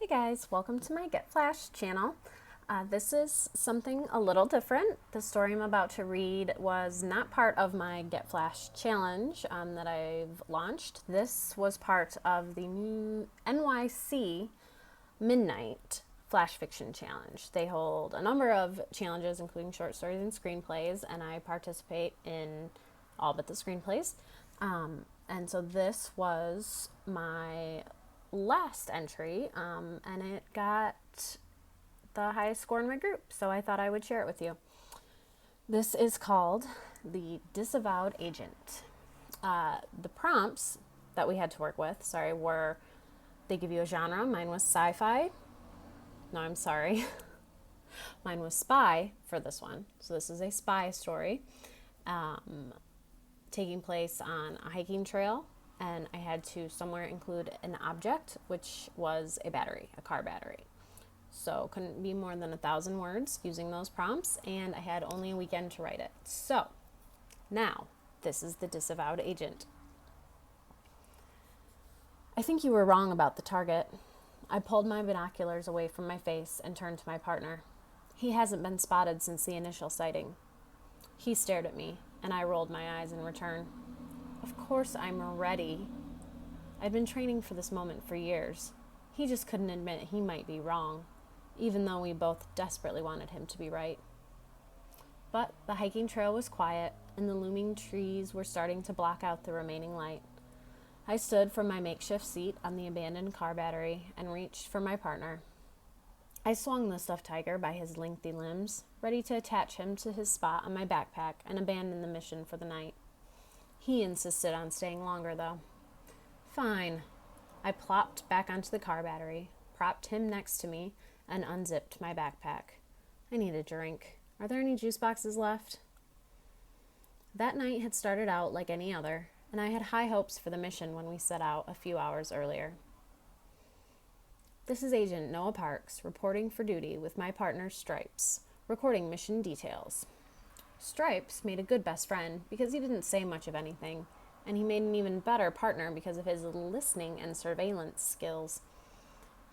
Hey guys, welcome to my Get Flash channel. This is something a little different. The story I'm about to read was not part of my Get Flash challenge that I've launched. This was part of the new NYC Midnight Flash Fiction challenge. They hold a number of challenges, including short stories and screenplays, and I participate in all but the screenplays. And so this was my last entry, and it got the highest score in my group, so I thought I would share it with you. This is called The Disavowed Agent. The prompts that we had to work with, were they give you a genre. Mine was sci-fi. No, I'm sorry. Mine was spy for this one. So this is a spy story taking place on a hiking trail, and I had to somewhere include an object, which was a battery, a car battery. So couldn't be more than 1,000 words using those prompts, and I had only a weekend to write it. So now, this is The Disavowed Agent. I think you were wrong about the target. I pulled my binoculars away from my face and turned to my partner. He hasn't been spotted since the initial sighting. He stared at me, and I rolled my eyes in return. Of course I'm ready. I'd been training for this moment for years. He just couldn't admit he might be wrong, even though we both desperately wanted him to be right. But the hiking trail was quiet, and the looming trees were starting to block out the remaining light. I stood from my makeshift seat on the abandoned car battery and reached for my partner. I swung the stuffed tiger by his lengthy limbs, ready to attach him to his spot on my backpack and abandon the mission for the night. He insisted on staying longer, though. Fine. I plopped back onto the car battery, propped him next to me, and unzipped my backpack. I need a drink. Are there any juice boxes left? That night had started out like any other, and I had high hopes for the mission when we set out a few hours earlier. This is Agent Noah Parks, reporting for duty with my partner Stripes, recording mission details. Stripes made a good best friend because he didn't say much of anything, and he made an even better partner because of his listening and surveillance skills.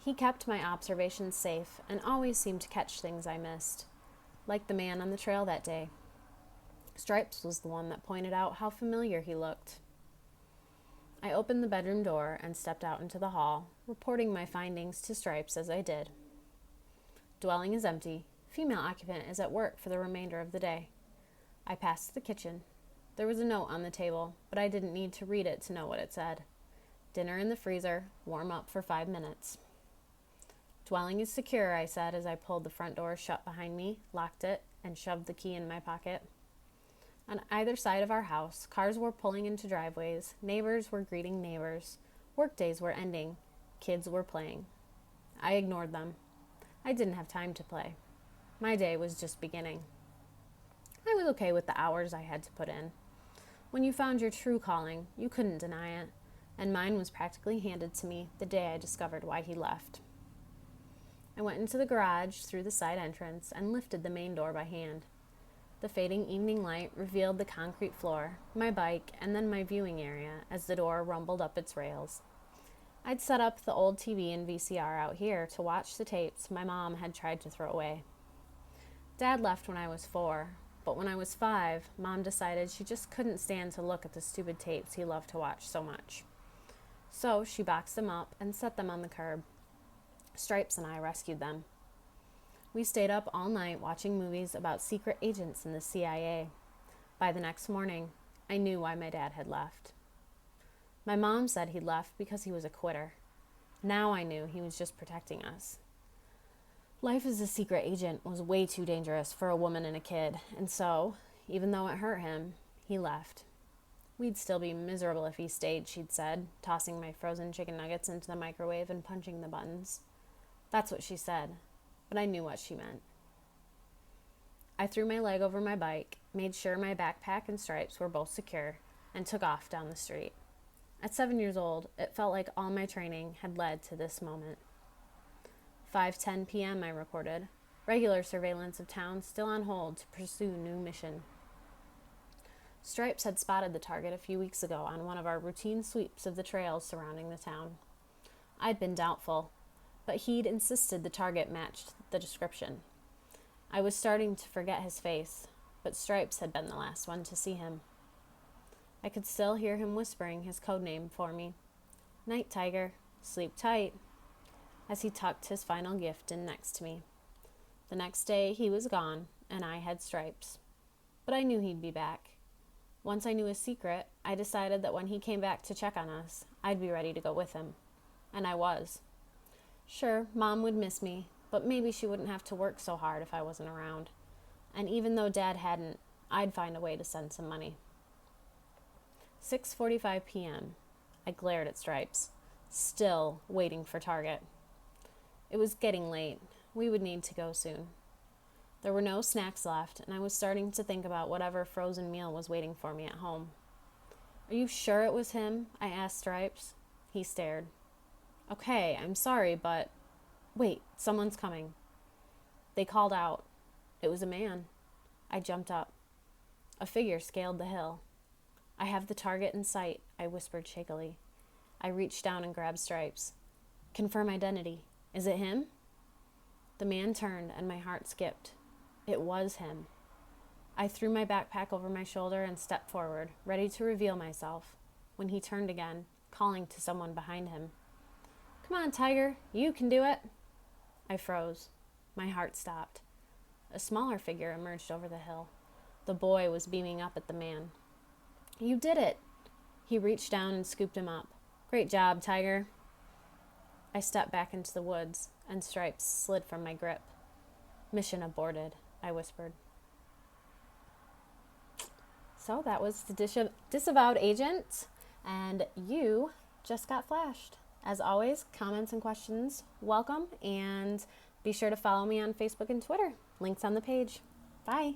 He kept my observations safe and always seemed to catch things I missed, like the man on the trail that day. Stripes was the one that pointed out how familiar he looked. I opened the bedroom door and stepped out into the hall, reporting my findings to Stripes as I did. Dwelling is empty. Female occupant is at work for the remainder of the day. I passed the kitchen. There was a note on the table, but I didn't need to read it to know what it said. Dinner in the freezer, warm up for 5 minutes. Dwelling is secure, I said as I pulled the front door shut behind me, locked it, and shoved the key in my pocket. On either side of our house, cars were pulling into driveways, neighbors were greeting neighbors, workdays were ending, kids were playing. I ignored them. I didn't have time to play. My day was just beginning. I was okay with the hours I had to put in. When you found your true calling, you couldn't deny it, and mine was practically handed to me the day I discovered why he left. I went into the garage through the side entrance and lifted the main door by hand. The fading evening light revealed the concrete floor, my bike, and then my viewing area as the door rumbled up its rails. I'd set up the old TV and VCR out here to watch the tapes my mom had tried to throw away. Dad left when I was 4, but when I was 5, Mom decided she just couldn't stand to look at the stupid tapes he loved to watch so much. So she boxed them up and set them on the curb. Stripes and I rescued them. We stayed up all night watching movies about secret agents in the CIA. By the next morning, I knew why my dad had left. My mom said he left because he was a quitter. Now I knew he was just protecting us. Life as a secret agent was way too dangerous for a woman and a kid, and so, even though it hurt him, he left. We'd still be miserable if he stayed, she'd said, tossing my frozen chicken nuggets into the microwave and punching the buttons. That's what she said, but I knew what she meant. I threw my leg over my bike, made sure my backpack and Stripes were both secure, and took off down the street. At 7 years old, it felt like all my training had led to this moment. 5:10 p.m., I reported. Regular surveillance of town still on hold to pursue new mission. Stripes had spotted the target a few weeks ago on one of our routine sweeps of the trails surrounding the town. I'd been doubtful, but he'd insisted the target matched the description. I was starting to forget his face, but Stripes had been the last one to see him. I could still hear him whispering his code name for me. "Night, Tiger. Sleep tight," as he tucked his final gift in next to me. The next day he was gone, and I had Stripes. But I knew he'd be back. Once I knew his secret, I decided that when he came back to check on us, I'd be ready to go with him. And I was. Sure, Mom would miss me, but maybe she wouldn't have to work so hard if I wasn't around. And even though Dad hadn't, I'd find a way to send some money. 6:45 p.m. I glared at Stripes, still waiting for Target. It was getting late. We would need to go soon. There were no snacks left, and I was starting to think about whatever frozen meal was waiting for me at home. "Are you sure it was him?" I asked Stripes. He stared. "Okay, I'm sorry, but..." "Wait, someone's coming." They called out. It was a man. I jumped up. A figure scaled the hill. "I have the target in sight," I whispered shakily. I reached down and grabbed Stripes. "Confirm identity. Is it him?" The man turned, and my heart skipped. It was him. I threw my backpack over my shoulder and stepped forward, ready to reveal myself, when he turned again, calling to someone behind him. "Come on, Tiger. You can do it." I froze. My heart stopped. A smaller figure emerged over the hill. The boy was beaming up at the man. "You did it!" He reached down and scooped him up. "Great job, Tiger." I stepped back into the woods, and Stripes slid from my grip. "Mission aborted," I whispered. So that was the Disavowed Agent, and you just got flashed. As always, comments and questions welcome, and be sure to follow me on Facebook and Twitter. Links on the page. Bye.